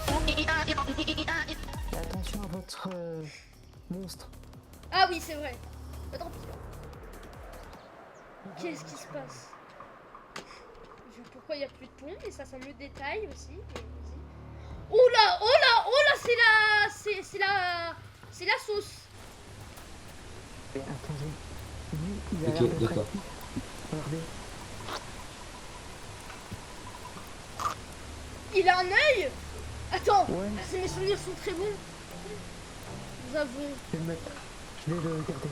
Et attention à votre monstre. Ah oui, c'est vrai. Attends, qu'est-ce qui se passe? Pourquoi il n'y a plus de pont? Et ça me détaille aussi. Mais vas-y. Oh là, oh là, oh là, c'est la sauce. Et attendez, lui, il a Ok, l'air d'être d'accord. actif. Regardez. Il a un œil. Attends, Ouais. mes souvenirs sont très bons. Nous avons... Je vais le mettre. Je vais le garder.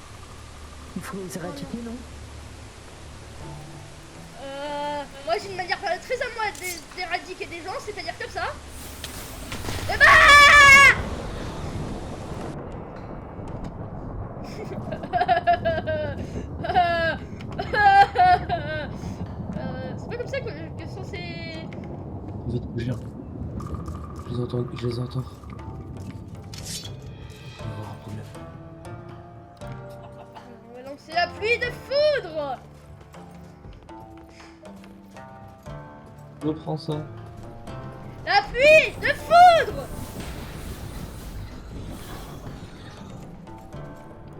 Il faut les éradiquer, non? Moi j'ai une manière très à moi d'éradiquer des gens, c'est-à-dire comme ça. Et bah c'est pas comme ça que sont ces... Vite, bouge. Je les entends, je les entends. On va avoir un problème. On va lancer la pluie de foudre. Je prends ça. La pluie de foudre.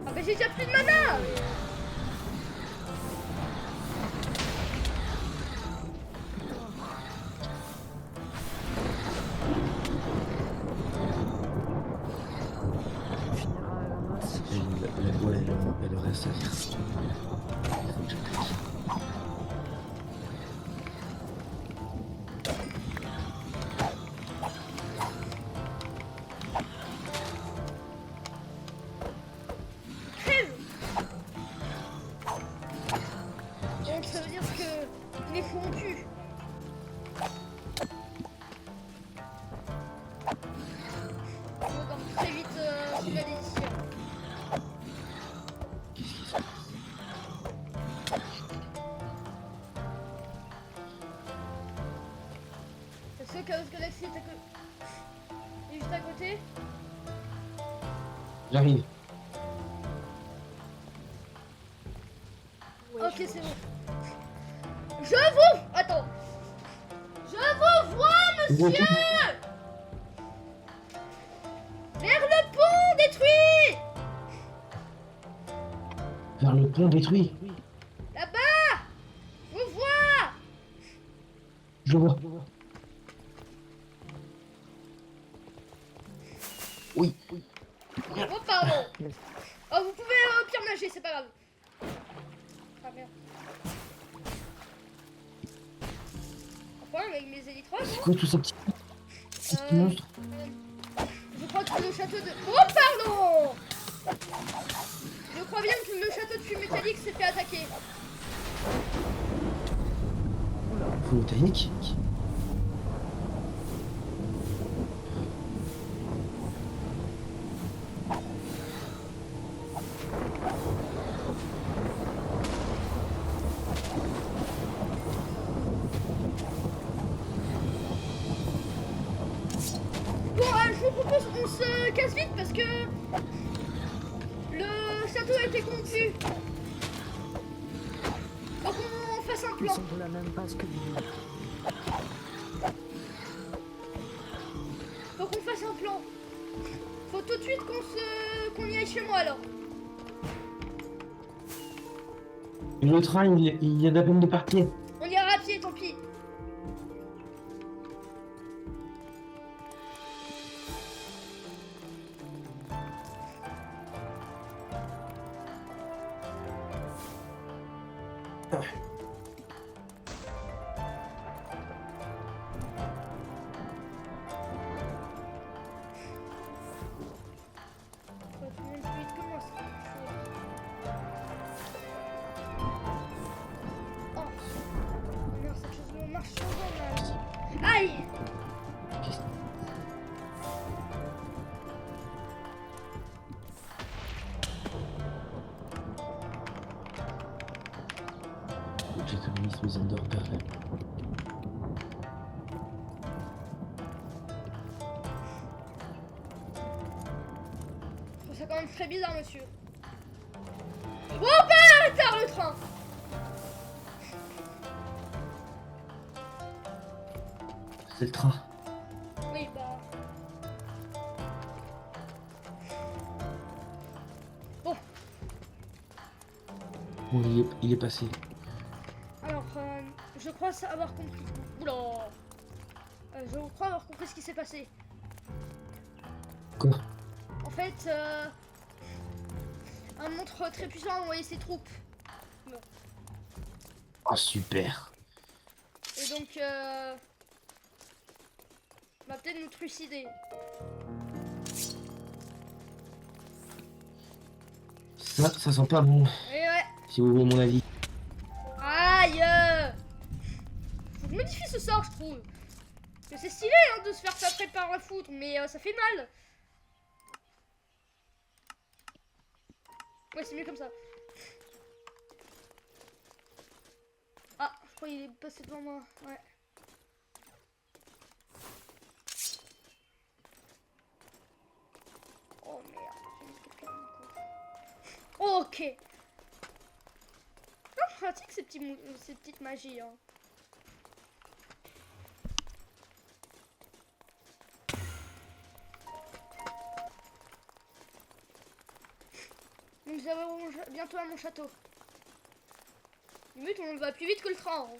Ah mais j'ai déjà plus de mana. Elle reste à dire. Crève. Donc ça veut dire que il est fondu. On va très vite la décision. Est-ce que Chaos Galaxy est juste à côté? J'arrive. Ouais, ok, c'est bon. Je vous... Attends. Je vous vois, monsieur. Vers le pont détruit. Vers le pont détruit. Là-bas. Je vous vois. Je vois. Oui. Oh, pardon. Oh, vous pouvez au pire nager, c'est pas grave. Ah merde. Enfin, avec mes élytres, C'est quoi tout ça petit monstre? je crois que le château de... Oh, pardon. Je crois bien que le château de fumée métallique s'est fait attaquer. Photovoltaïque. Bon, je vous propose qu'on se casse vite parce que le château a été corrompu. Faut qu'on fasse un Ils plan. sont de la même base que lui. Faut qu'on fasse un plan. Faut tout de suite qu'on y aille chez moi alors. Le train, il y a de la peine de partir. On ira à pied, tant pis. Faut que tout le monde plus vite que moi, c'est chaud. Oh. Merde, cette chose me marche sur moi là. Aïe. J'économise mes ondes de repère là. Je trouve ça quand même très bizarre, monsieur. Oh, pas l'arrêter le train. C'est le train. Oui, bah... Bon, il est passé. Alors, je crois avoir compris. Oula. Je crois avoir compris ce qui s'est passé. Quoi? En fait, un monstre très puissant a envoyé ses troupes. Oh, super. Et donc, va peut-être nous trucider. Ça sent pas bon, Et ouais. si vous voulez mon avis. Aïe. Faut que je modifie ce sort, je trouve. Parce que c'est stylé hein, de se faire taper par la foudre, mais ça fait mal. Ouais, c'est mieux comme ça. Ah, je crois qu'il est passé devant moi. Ouais. Oh merde, j'ai mis quelqu'un d'un coup. Ok. Non, pratique ces petites magies. Hein. Nous arrivons bientôt à mon château. Limite, on va plus vite que le train. Hein.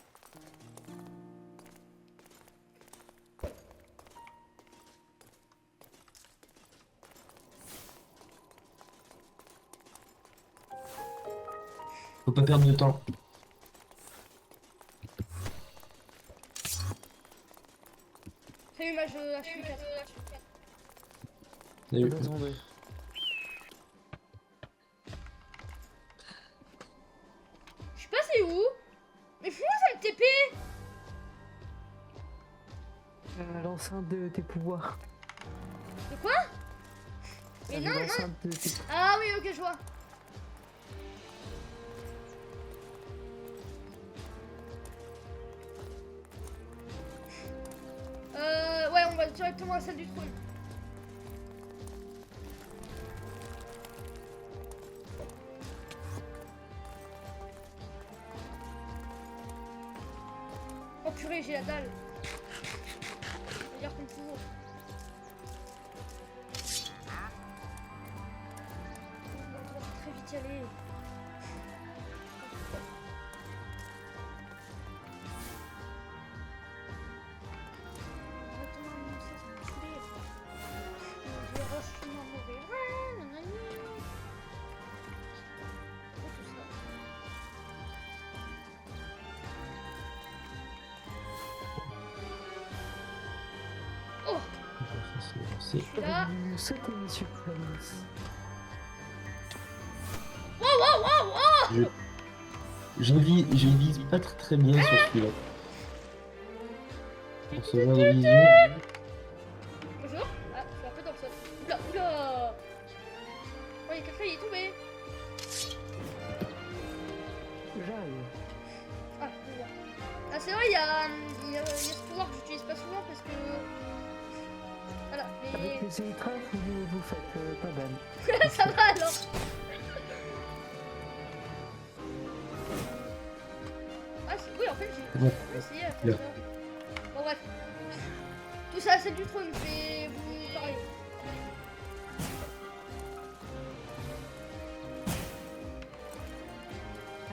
Faut pas perdre de temps. Salut mage H4. Salut. Deux secondes. Je suis passé où? Mais fous-moi ça me TP. L'enceinte de tes pouvoirs. De quoi? Mais non, non. L'enceinte de tes... Ah oui, ok, je vois. Ouais, on va directement à la salle du trône. Oh purée, j'ai la dalle. Je vais dire comme toujours. On va très vite y aller. Oh, C'est là. Sautez, monsieur Clovis. Wow, wow, wow, wow. je vise pas très bien sur celui-là. Pour ce genre de vision. Bonjour. Ah, je suis un peu dans le sol. Oula, oula. Oh, il y a quelqu'un, il est tombé. J'arrive. Ah, déjà. Ah, c'est vrai, il y a ce pouvoir que j'utilise pas souvent parce que... Voilà, Avec mais... les étreintes, vous faites pas mal. Ça va alors. Ah, oui, en fait, j'ai Bon. essayé à faire Là. ça. Bon, bref. Tout ça, c'est du trône, je vais vous parler.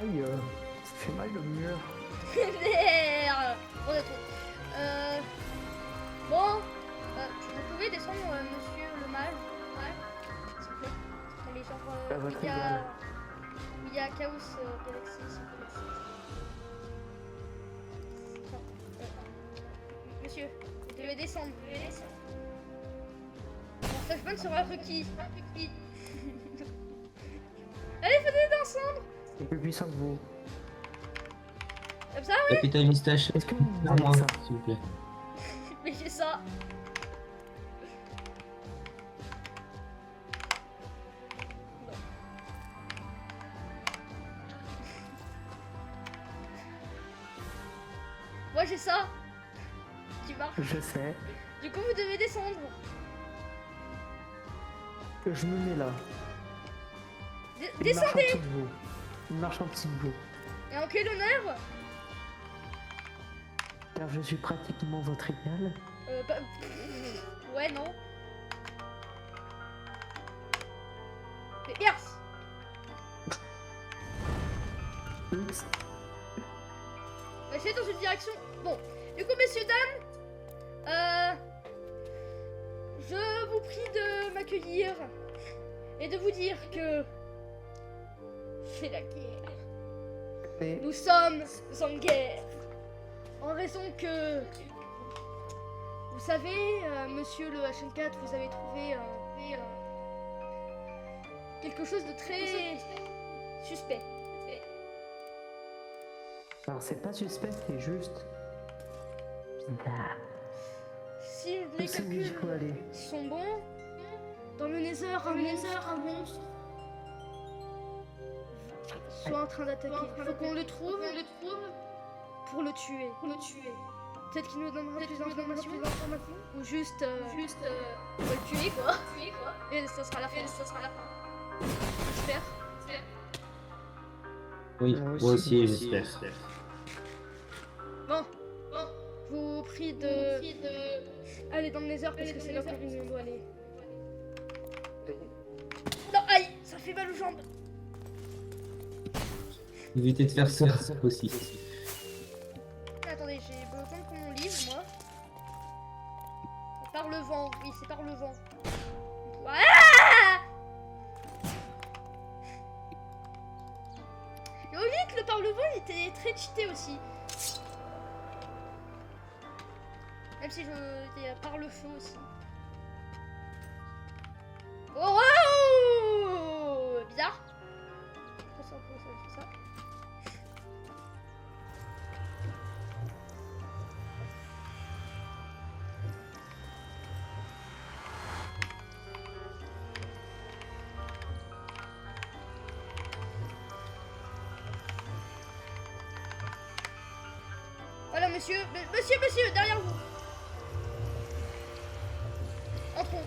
Aïe, ça fait mal le mur. Merde. Bon, d'accord. Bon, vous pouvez descendre, monsieur le mage. Ouais, s'il vous plaît. On est genre... votre il y a Chaos Galaxy, s'il vous plaît. Non, monsieur, vous devez descendre. Vous devez descendre. Mon flashbang sera requis. Allez, venez descendre. C'est plus puissant que vous. Comme ça, oui. Capitaine Moustache, Est-ce que vous vers moi, avez ça? s'il vous plaît. Mais j'ai ça. Moi j'ai ça. Qui marche. Je sais. Du coup vous devez descendre. Je me mets là. Descendez. Une marche en dessous de vous. Une marche en dessous de vous. Et en quel honneur? Car je suis pratiquement votre égal. Ouais, non. Mais yes. prie de m'accueillir et de vous dire que c'est la guerre. Mais Nous sommes en guerre. En raison que, vous savez, monsieur le HN4, vous avez trouvé quelque chose de très suspect. alors c'est pas suspect, c'est juste bizarre. Si Où les c'est où il calculs faut aller? sont bons, dans le Nether, un monstre soit en train d'attaquer. Il faut qu'on le trouve pour le tuer. Peut-être qu'il nous donnera plus d'informations. Ou juste, on va le tuer quoi. Et ça sera la fin. J'espère. Oui, Moi moi aussi. aussi, j'espère. Bon, je vous prie de aller dans le Nether parce que c'est là où on doit aller. Non, aïe, ça fait mal aux jambes. Évitez de faire ça aussi. Attendez, j'ai besoin de prendre mon livre, moi. Par le vent, oui, c'est par le vent. Ah! Et au lit, le par le vent, il était très cheaté aussi. Même si je était par le feu aussi. Oh, oh! Bizarre. Ça. Voilà, monsieur, monsieur, derrière vous. Entrons.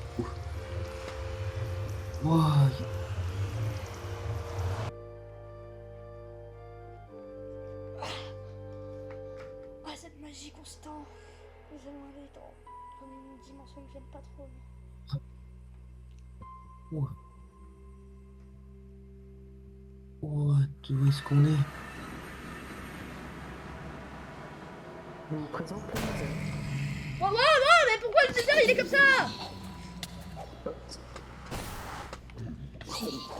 Wow. Ah, cette magie constante. Nous allons aller dans une dimension que j'aime pas trop. Wow. What? Où est-ce qu'on est? Je vous présente le Nether. Oh, mais pourquoi le Nether il est comme ça?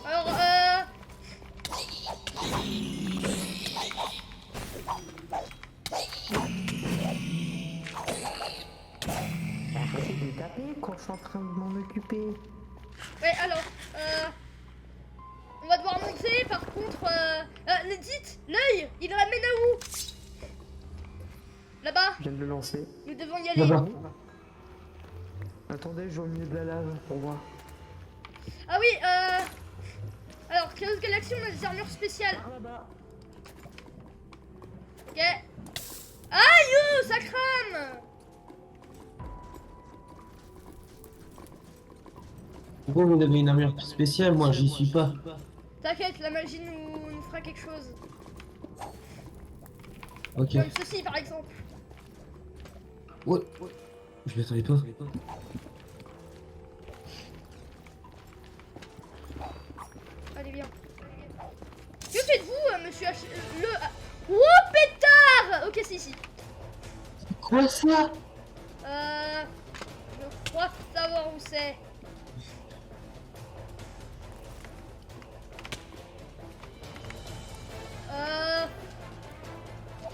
Alors, Arrêtez de taper quand je suis en train de m'en occuper. ouais, alors, on va devoir monter, par contre, dites, l'œil, il ramène à où? Là-bas, Je viens de le lancer. nous devons y aller. Là-bas. Attendez, je vais au milieu de la lave pour voir. Ah oui, alors, Chaos Galaxy, on a des armures spéciales. Par là-bas. Ok. Aïe, ça crame. Pourquoi vous avez une armure spéciale? Moi, j'y suis pas. T'inquiète, la magie nous fera quelque chose. Ok. Comme ceci, par exemple. Ouais. Je m'y attendais pas. Allez, viens. Que faites-vous, monsieur H... Oh, pétard. Ok, c'est ici. Quoi ça? Je crois savoir où c'est.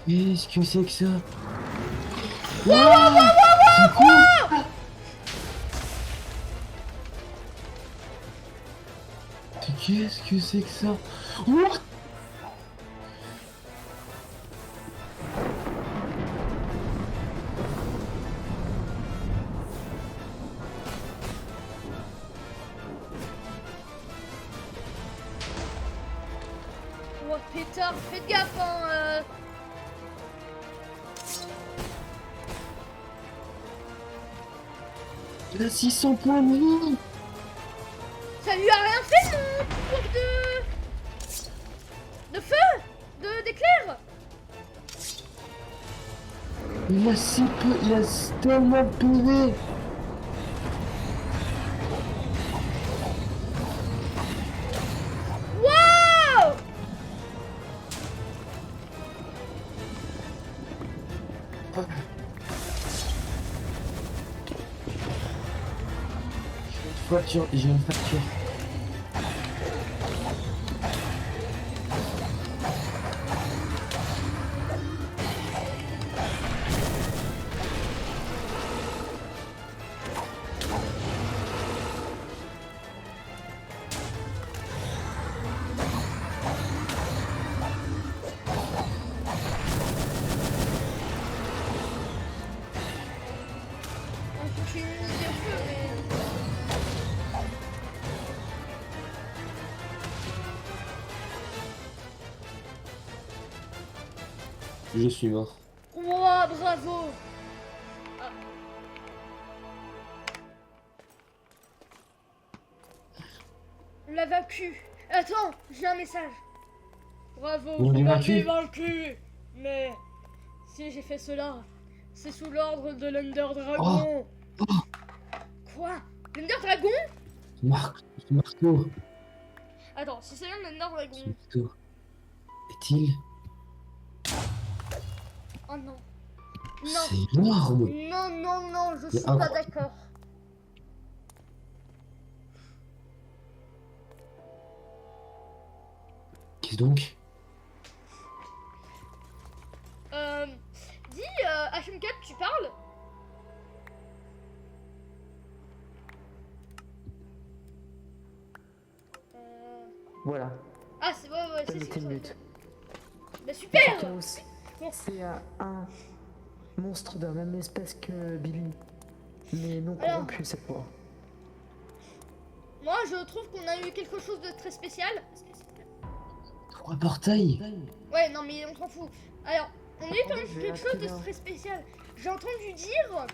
Qu'est-ce que c'est que ça? Wow, c'est quoi? Qu'est-ce que c'est que ça? What? Oh, pétard, faites gaffe, hein. Il a 600 points de vie. Ça lui a rien fait, mon pouvoir de feu, d'éclair. Il a si peu, il a tellement de PV. Wow. voiture, j'ai une facture. On continue de feu, mais. Je suis mort. Ouah, bravo! Ah. On l'a vaincu. Attends, j'ai un message. Bravo, On vous l'a m'avez vaincu. vaincu. Mais si j'ai fait cela, c'est sous l'ordre de l'Under Dragon. Quoi? L'Under Dragon? Marco. Attends, si c'est l'Under Dragon. Marco. Est-il? Oh non. Non. C'est énorme. Non, non, non, je C'est suis pas incroyable. d'accord. Qu'est-ce donc? Dis, HM4, tu parles? Voilà, Ah, c'est ouais, t'as c'est mis tes ça. minutes. Bah super! Chaos, c'est un monstre de la même espèce que Billy, mais non Alors. corrompu cette fois. Moi, je trouve qu'on a eu quelque chose de très spécial. Trois portails. Ouais, non, mais on s'en fout. Alors, on a eu quand Attendez, même je vais quelque chose de activer un- très spécial. J'ai entendu dire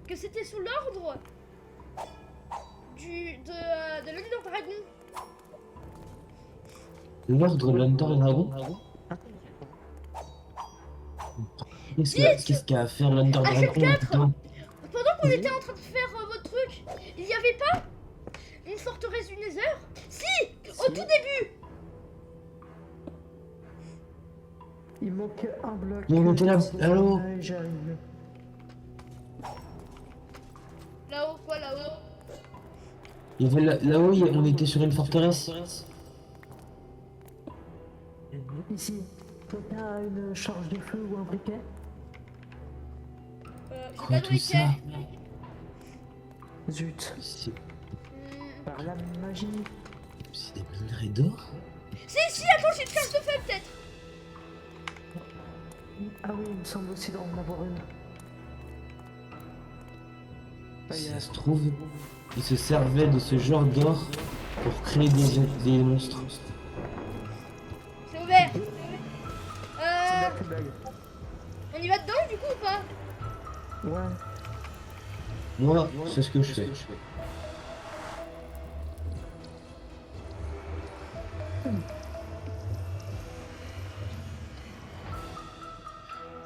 que c'était sous l'ordre de l'Under Dragon. L'ordre de l'Under Dragon. Qu'est-ce qu'a à faire l'Under Dragon? HM4. Putain. Pendant qu'on était en train de faire votre truc, il n'y avait pas une forteresse du Nether? Si, au tout début. Il manque un bloc. Mais on était là, allô? J'arrive. Là-haut, quoi, là-haut? Il y avait là-haut, on était sur une forteresse. Ici, t'as une charge de feu ou un briquet? J'ai Quoi pas de tout ça? briquet. Zut, C'est par la magie. c'est des minerais d'or? Si, attends, j'ai une charge de feu peut-être. Ah oui, il me semble aussi d'en avoir une. Ah, Si il y a- ça se trouve, ils se servaient de ce genre d'or pour créer des monstres. C'est ouvert. C'est la plus belle. On y va dedans du coup ou pas? Ouais. Moi, c'est ce que je fais.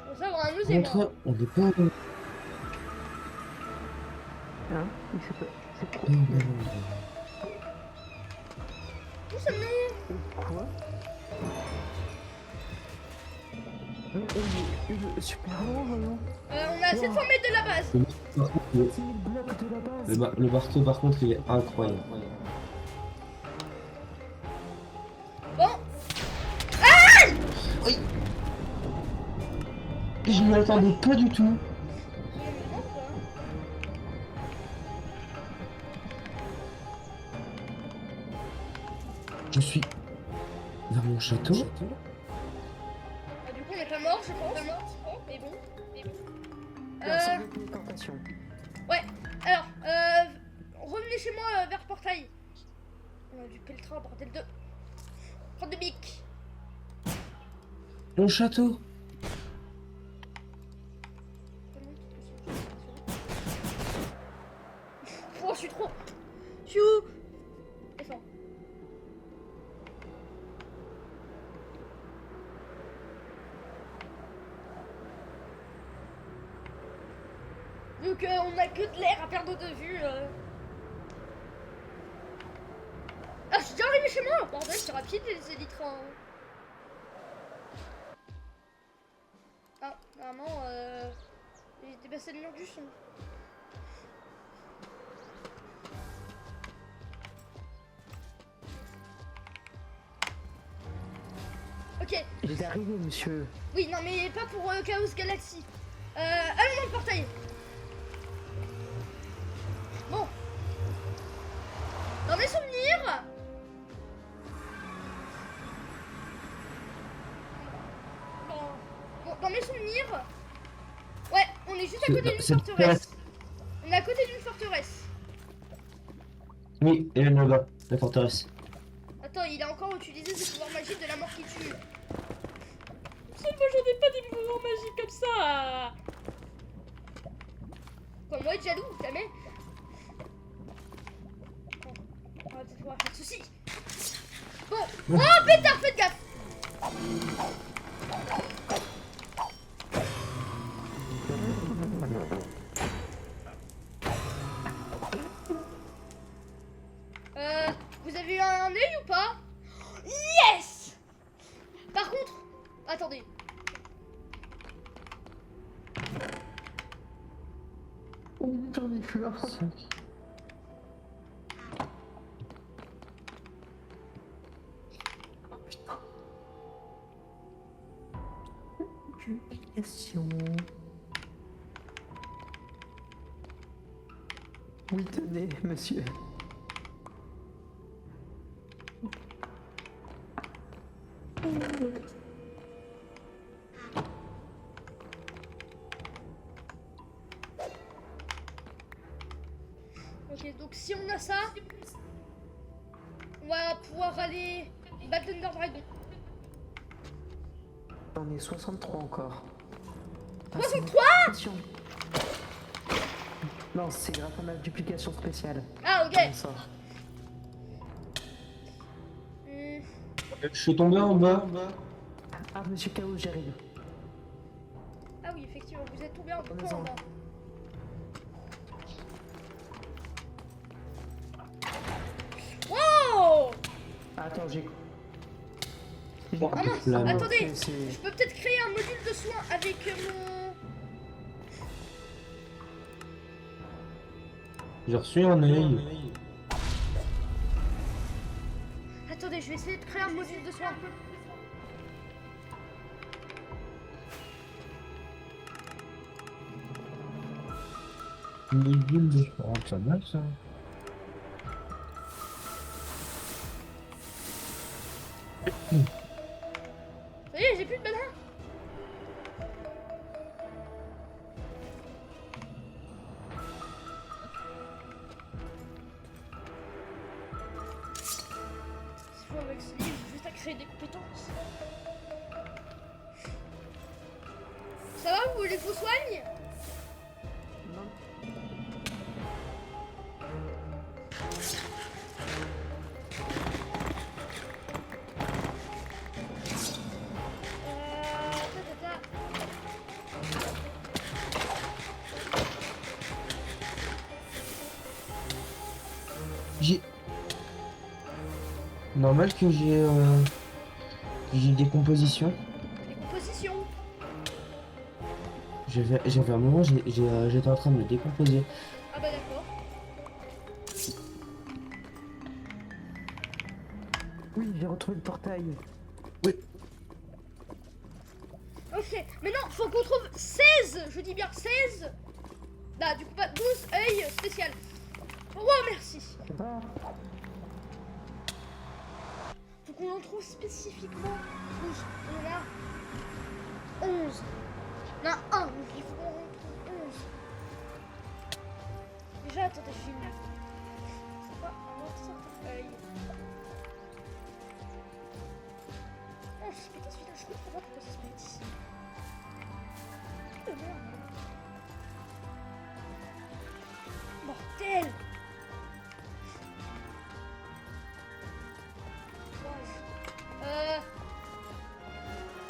Bon, ça va, nous et moi. Contre, on n'est pas. Hein? Il s'est pas... C'est quoi? Où sommes-nous? Quoi? Il est super loin, non? On est à 700 mètres de la base. Le, 6000 blocs de la base. le marteau, par contre, il est incroyable. Bon, Et je ne m'attendais pas du tout. Je suis vers mon château. Du coup, on n'est pas mort, je pense. Mais bon. Merci beaucoup, tentation. Alors, revenez chez moi vers le portail. On a du pelletra, bordel de. Prends de bic. Mon château. Oh, je suis trop. Je suis où? Descends. Donc, on a que de l'air à perdre de vue. Ah, je suis déjà arrivé chez moi! Bordel, c'est rapide les élytres. Ah, vraiment, j'ai dépassé le mur du son. Ok. Il est arrivé, monsieur. Oui, non, mais pas pour Chaos Galaxy. Allons dans le portail. Bon. Dans mes souvenirs. Bon, dans mes souvenirs. Ouais, on est juste à côté d'une C'est forteresse. On est à côté d'une forteresse. Oui, et là-bas, la forteresse. Attends, il a encore utilisé ses pouvoirs magiques de la mort qui tue. C'est moi, j'en ai pas des pouvoirs magiques comme ça. Quoi, moi être jaloux, jamais. Bon, on va peut-être pouvoir faire ceci. Bon, oh pétard, faites gaffe. Vous avez eu un œil ou pas? Yes. Par contre, attendez. J'en ai plus un. Oh putain. Publication. Oui, tenez, monsieur. Ok, donc si on a ça, on va pouvoir aller battre Thunder Dragon. J'en ai 63 encore. 63? Attention. Non, c'est grâce à ma duplication spéciale. Ah, ok. Comme ça. Je suis tombé en bas. Ah, monsieur Chaos, j'arrive. Ah oui, effectivement, vous êtes tombé en Prenez-en. bas. Wow! Attends, j'ai. Oh, Ah mince, flamme. attendez, C'est- je peux peut-être créer un module de soin avec mon... J'ai reçu un œil. Attendez, je vais essayer de créer un module de soin. Une bulle de... Oh, ça mal ça. Ça y est, j'ai plus de mana. C'est fou avec ce livre, j'ai juste à créer des compétences. Ça va, vous voulez que je vous soigne? Non. Ta. J'ai... Normal que j'ai des compositions. Les compositions. J'avais un moment, j'étais en train de me décomposer. Ah bah d'accord. Oui, j'ai retrouvé le portail. Oui. Ok, maintenant faut qu'on trouve 16, je dis bien 16. Bah du coup pas 12 œils spécial. Oh merci. Ah, Faut qu'on en trouve spécifiquement 12. On en a 11. On en a un, donc il faut qu'on en trouve 11. Déjà attendez, je filme. C'est pas un autre œil. Oh c'est pété celui-là, je comprends pas pourquoi ça se pète ici. Oh merde. Mortel.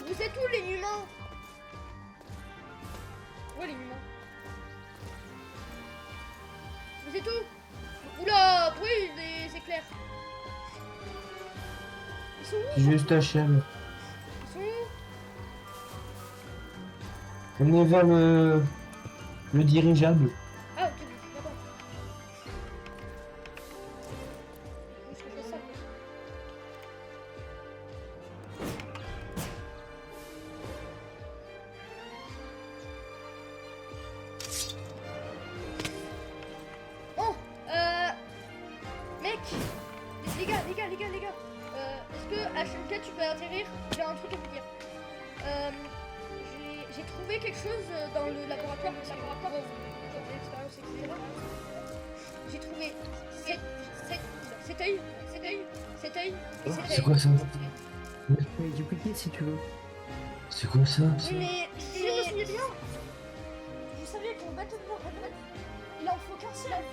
Vous êtes où les humains? Où les humains? Vous êtes où? Oula, brûle des éclairs. Ils sont où? Juste HM. Ils sont où? On est vers le dirigeable. Ah ok, d'accord. Où est-ce que je fais ça? HMK, tu peux atterrir. J'ai un truc à vous dire. J'ai trouvé quelque chose dans le laboratoire. L'expérience, etc. J'ai trouvé cet œil. C'est quoi ça? Mais dupliquer si tu veux. C'est quoi ça? Mais si je me souviens bien, vous savez qu'on Battle War Red, il en faut qu'un seul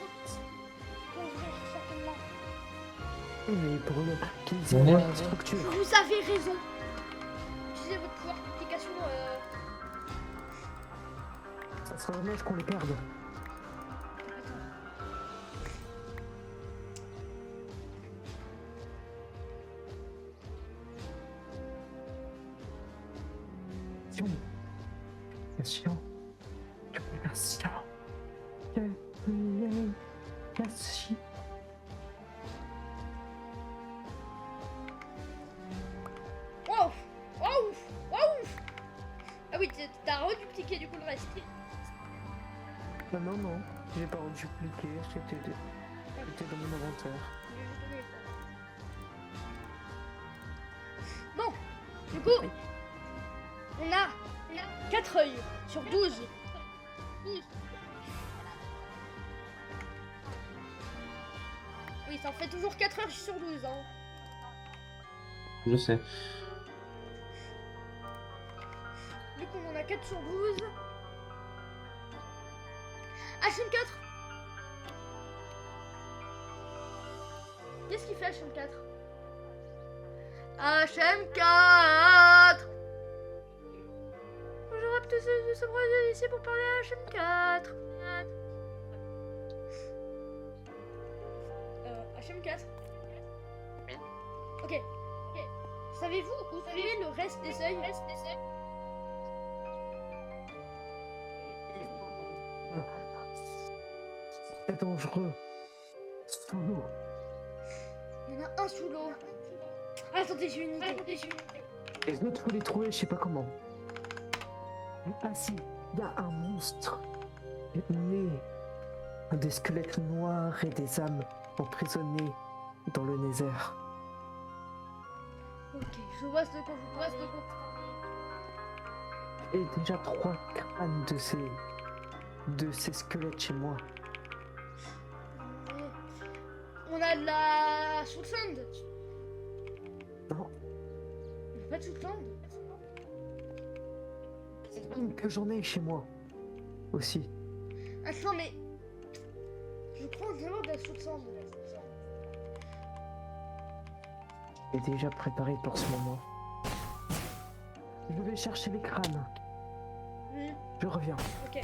pour ouvrir certainement. Oui, mais pour le utiliser Ouais. la structure. Vous avez raison. Utilisez votre pouvoir d'application. Ça serait dommage qu'on les perde. Attention. Attention. Attention. Waouh, waouh, waouh. Ah oui, t'as redupliqué du coup le reste. Non, j'ai pas redupliqué, c'était dans mon inventaire. Bon, du coup, on a 4 œils sur 12. Oui, ça en fait toujours 4 heures sur 12. Hein. Je sais. Du coup, on en a 4 sur 12. HM4. Qu'est-ce qu'il fait HM4? HM4. Bonjour à tous, nous sommes revenus ici pour parler à HM4. HM4. Ok. Savez-vous où est le reste des œils? C'est dangereux. Sous l'eau. Il y en a un sous l'eau. Attendez, j'ai une idée. Les autres, faut les trouver, je sais pas comment. Ah si, il y a un monstre né des squelettes noirs et des âmes emprisonnés dans le Nether. Ok, je vois ce que vous voyez. Et déjà 3 crânes de ces squelettes chez moi. On a de la Soul Sand. Non, On a pas de Soul Sand. que j'en ai chez moi aussi. Attends, mais je crois en avoir de la Soul Sand. Est déjà préparé pour ce moment. Je vais chercher les crânes. Je reviens. Ok.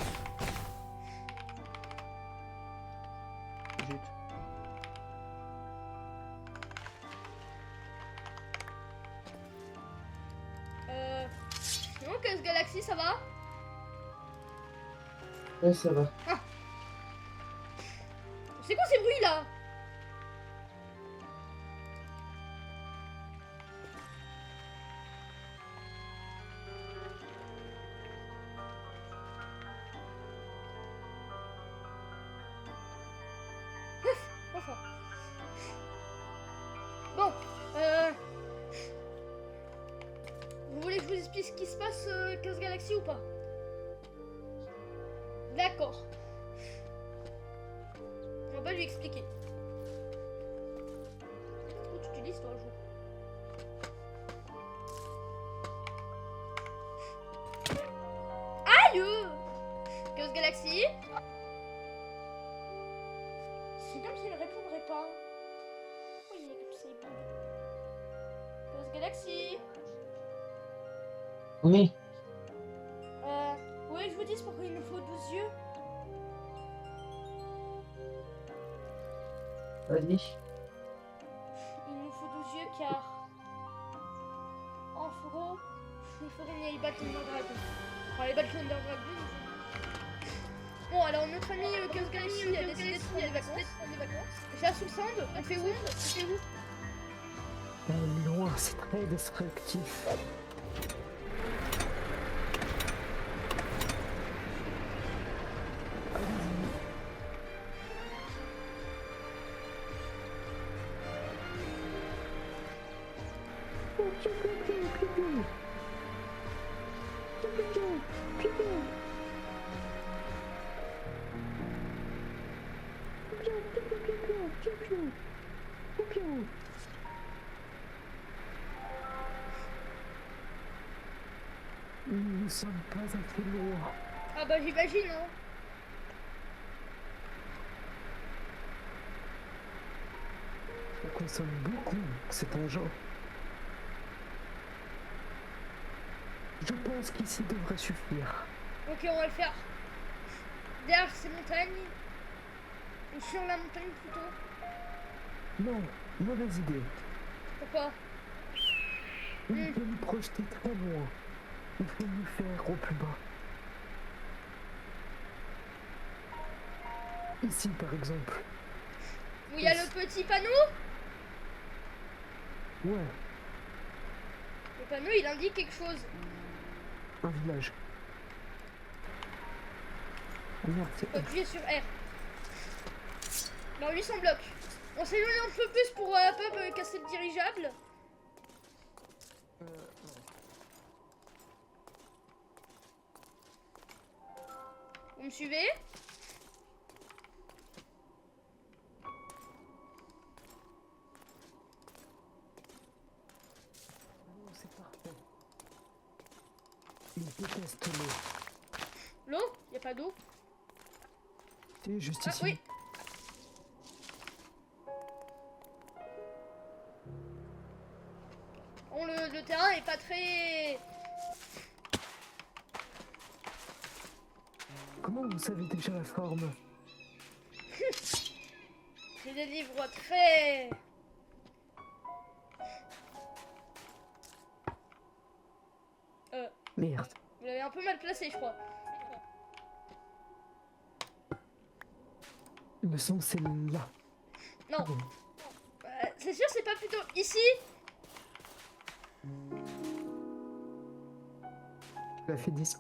Zut. Non, que ce Galaxy, ça va? Ouais, ça va. C'est quoi ces bruits là? Enfin. Bon, vous voulez que je vous explique ce qui se passe 15 Galaxy ou pas? D'accord. On va lui expliquer. Où tu utilises toi, jour? Aïe! 15 Galaxy. C'est comme s'il ne répondrait pas. Pourquoi il est comme ça, il bouge? 15 Galaxy. Oui. Oui, je vous dis pourquoi il nous faut 12 yeux. Vas-y. Il nous faut 12 yeux car en gros, il faut gagner les Battle Thunder Dragon. Enfin, les Battle Thunder Dragon. Bon, alors notre ami 15 Galaxy a décidé de prendre des vacances. J'ai la Soul Sand, on fait où? Loin, c'est très destructif. piou, piou. Piou, piou, piou. Piou, piou. Piou, piou, piou, piou, piou, piou, piou. Piou, piou. Nous ne sommes pas assez loin. Ah bah j'imagine, hein. On consomme beaucoup cet engin. Je pense qu'ici devrait suffire. Ok, on va le faire. Derrière ces montagnes. Ou sur la montagne plutôt. Non, mauvaise idée. Pourquoi? On peut nous projeter très loin. Il faut nous faire au plus bas. Ici, par exemple. Où il y a le petit panneau? Ouais, Le panneau il indique quelque chose. un village. Oh merde, c'est... Faut appuyer sur R. Dans 800 blocs. On s'éloigne un peu plus pour pas casser le dirigeable. Vous me suivez? Oh, c'est parfait. Il déteste l'eau. L'eau? Y a pas d'eau? C'est juste Ah ici. oui. Bon, le terrain est pas très... Comment vous savez déjà la forme? J'ai des livres très... Merde. Vous l'avez un peu mal placé, je crois. Il me semble que c'est là. Non. Bon. C'est sûr, c'est pas plutôt ici? Tu l'as fait 10.